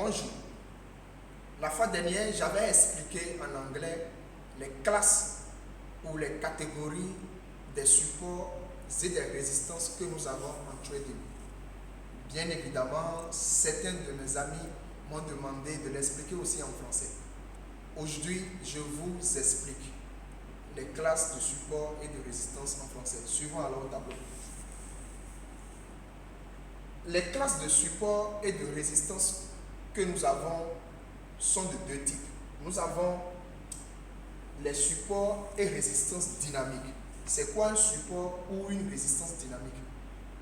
Bonjour. La fois dernière, j'avais expliqué en anglais les classes ou les catégories des supports et des résistances que nous avons en trading. Bien évidemment, certains de mes amis m'ont demandé de l'expliquer aussi en français. Aujourd'hui, je vous explique les classes de support et de résistance en français. Suivons alors au tableau. Les classes de support et de résistance que nous avons sont de deux types. Nous avons les supports et résistances dynamiques. C'est quoi un support ou une résistance dynamique?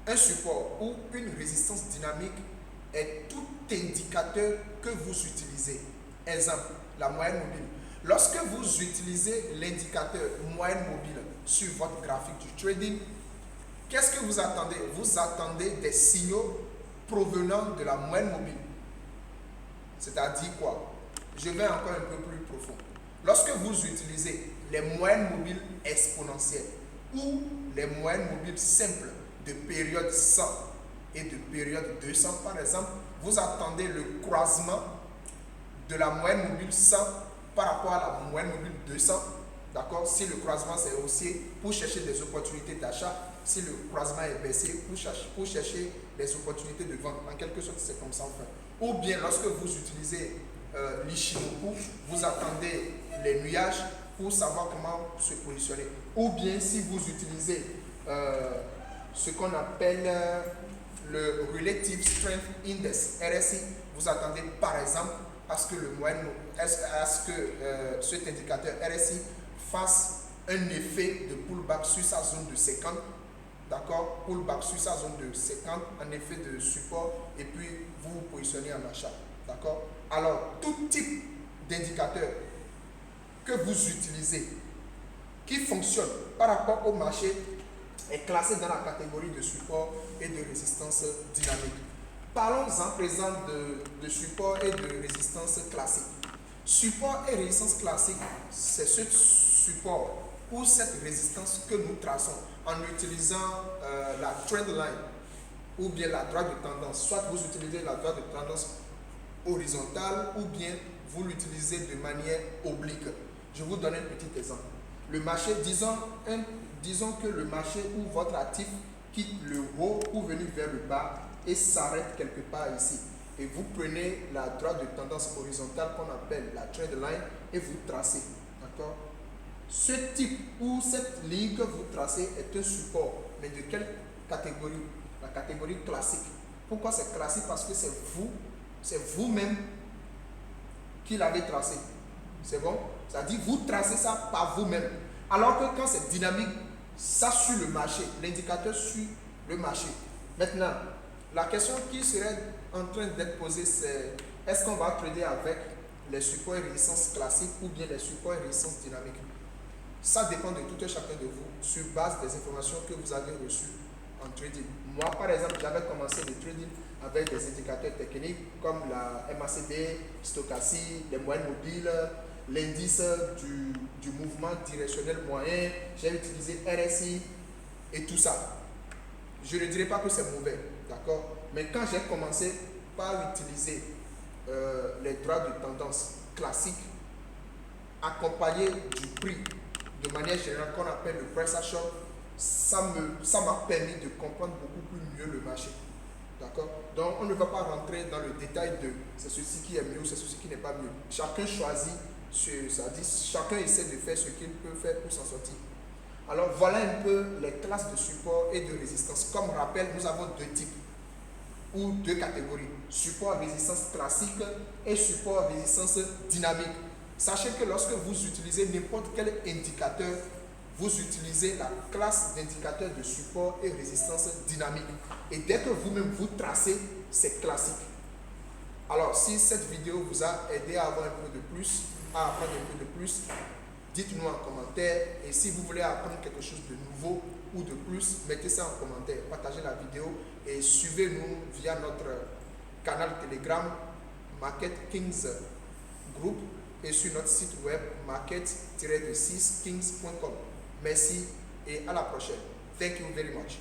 Un support ou une résistance dynamique est tout indicateur que vous utilisez. Exemple, la moyenne mobile. Lorsque vous utilisez l'indicateur moyenne mobile sur votre graphique du trading, qu'est-ce que vous attendez? Vous attendez des signaux provenant de la moyenne mobile. C'est-à-dire quoi? Je vais encore un peu plus profond. Lorsque vous utilisez les moyennes mobiles exponentielles ou les moyennes mobiles simples de période 100 et de période 200 par exemple, vous attendez le croisement de la moyenne mobile 100 par rapport à la moyenne mobile 200. D'accord? Si le croisement c'est haussier, pour chercher des opportunités d'achat. Si le croisement est baissé, pour chercher des opportunités de vente. En quelque sorte, c'est comme ça enfin. Ou bien lorsque vous utilisez l'Ichimoku, vous attendez les nuages pour savoir comment se positionner. Ou bien si vous utilisez ce qu'on appelle le Relative Strength Index, RSI, vous attendez par exemple à ce que cet indicateur RSI fasse un effet de pullback sur sa zone de 50. D'accord? Pullback sur sa zone de 50 en effet de support et puis vous vous positionnez en achat. D'accord? Alors, tout type d'indicateur que vous utilisez qui fonctionne par rapport au marché est classé dans la catégorie de support et de résistance dynamique. Parlons en présent de support et de résistance classique. Support et résistance classique, c'est ce support ou cette résistance que nous traçons en utilisant la trend line ou bien la droite de tendance. Soit vous utilisez la droite de tendance horizontale ou bien vous l'utilisez de manière oblique. Je vous donne un petit exemple. Le marché, disons que le marché ou votre actif quitte le haut pour venir vers le bas et s'arrête quelque part ici. Et vous prenez la droite de tendance horizontale qu'on appelle la trend line et vous tracez. D'accord? Ce type ou cette ligne que vous tracez est un support. Mais de quelle catégorie? La catégorie classique. Pourquoi c'est classique? Parce que c'est vous-même qui l'avez tracé. C'est bon? C'est-à-dire vous tracez ça par vous-même. Alors que quand c'est dynamique, ça suit le marché. L'indicateur suit le marché. Maintenant, la question qui serait en train d'être posée, c'est est-ce qu'on va trader avec les supports et résistances classiques ou bien les supports et résistances dynamiques? Ça dépend de tout et chacun de vous sur base des informations que vous avez reçues en trading. Moi, par exemple, j'avais commencé le trading avec des indicateurs techniques comme la MACD, stochastique, les moyennes mobiles, l'indice du mouvement directionnel moyen. J'ai utilisé RSI et tout ça. Je ne dirais pas que c'est mauvais, d'accord? Mais quand j'ai commencé par utiliser les droits de tendance classiques accompagnés du prix de manière générale qu'on appelle le price action, ça m'a permis de comprendre beaucoup plus mieux le marché. D'accord? Donc on ne va pas rentrer dans le détail de c'est ceci qui est mieux, c'est ceci qui n'est pas mieux. Chacun choisit, chacun essaie de faire ce qu'il peut faire pour s'en sortir. Alors voilà un peu les classes de support et de résistance. Comme rappel, nous avons deux types ou deux catégories. Support résistance classique et support résistance dynamique. Sachez que lorsque vous utilisez n'importe quel indicateur, vous utilisez la classe d'indicateur de support et résistance dynamique. Et dès que vous-même vous tracez, c'est classique. Alors, si cette vidéo vous a aidé à avoir un peu de plus, à apprendre un peu de plus, dites-nous en commentaire. Et si vous voulez apprendre quelque chose de nouveau ou de plus, mettez ça en commentaire. Partagez la vidéo et suivez-nous via notre canal Telegram Market Kings Group et sur notre site web market-6kings.com. Merci et à la prochaine. Thank you very much.